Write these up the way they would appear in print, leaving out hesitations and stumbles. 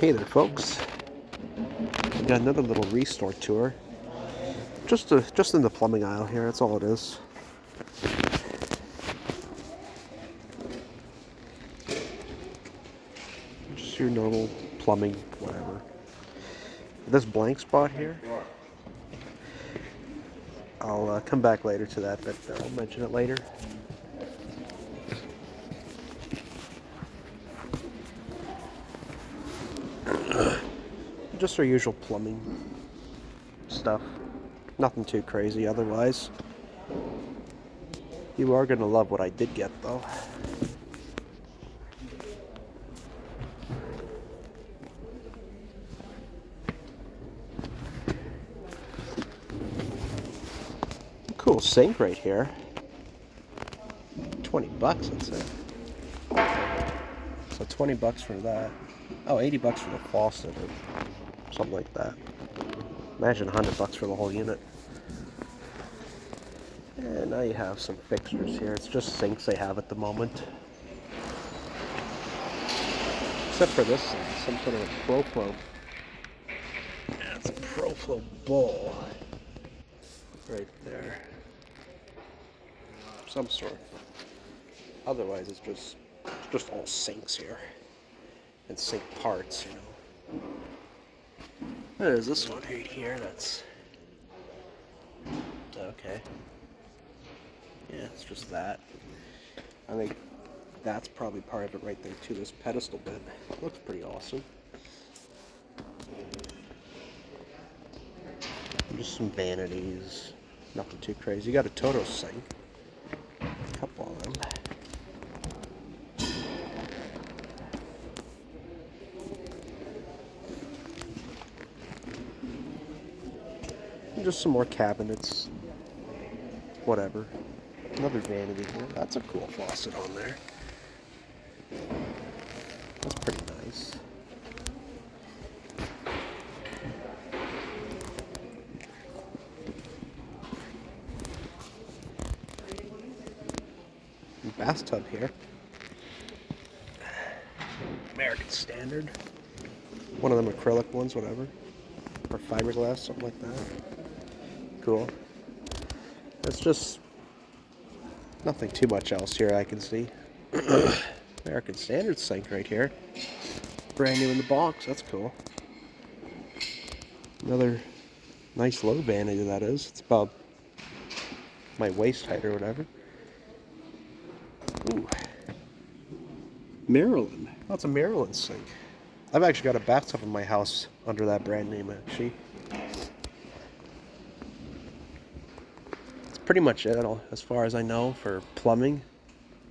Hey there, folks. We got another little ReStore tour. Just in the plumbing aisle here. That's all it is. Just your normal plumbing, whatever. This blank spot here, I'll come back later to that, but I'll mention it later. Just our usual plumbing stuff. Nothing too crazy otherwise. You are going to love what I did get, though. Cool sink right here. 20 bucks, that's it. So 20 bucks for that. Oh, 80 bucks for the faucet or something like that. Imagine 100 bucks for the whole unit. And now you have some fixtures here. It's just sinks they have at the moment. Except for this thing, some sort of a ProFlo. Yeah, it's a ProFlo bowl. Right there. Some sort. Otherwise it's just all sinks here. And sink parts, you know. There's this one right here that's okay. Yeah, it's just that. I think that's probably part of it right there too, this pedestal bit. Looks pretty awesome. Just some vanities. Nothing too crazy. You got a Toto sink. A couple of them. And just some more cabinets. Whatever. Another vanity here. That's a cool faucet on there. That's pretty nice. Bathtub here. American Standard. One of them acrylic ones, whatever. Or fiberglass, something like that. Cool. It's just nothing too much else here I can see. American Standard sink right here. Brand new in the box, that's cool. Another nice low vanity that is. It's about my waist height or whatever. Ooh. Maryland. Oh, it's a Maryland sink. I've actually got a bathtub in my house under that brand name, actually. That's pretty much it, as far as I know, for plumbing.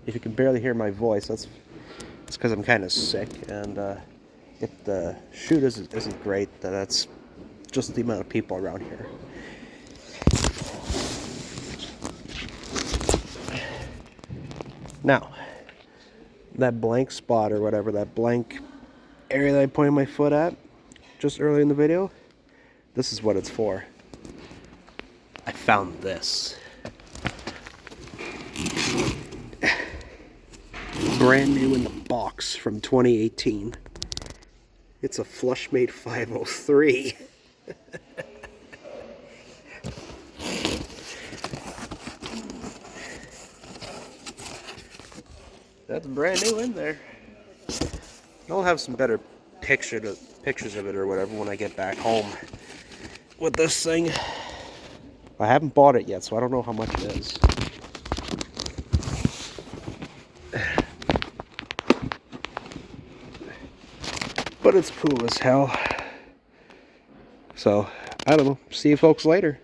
If you can barely hear my voice, that's because I'm kind of sick, and if the shoot isn't great, then that's just the amount of people around here. Now, that blank spot or whatever, that blank area that I pointed my foot at just earlier in the video, this is what it's for. I found this. Brand new in the box from 2018. It's a Flushmate 503. That's brand new in there. I'll have some better pictures of it or whatever when I get back home with this thing. I haven't bought it yet, so I don't know how much it is. But it's cool as hell. So, I don't know. See you folks later.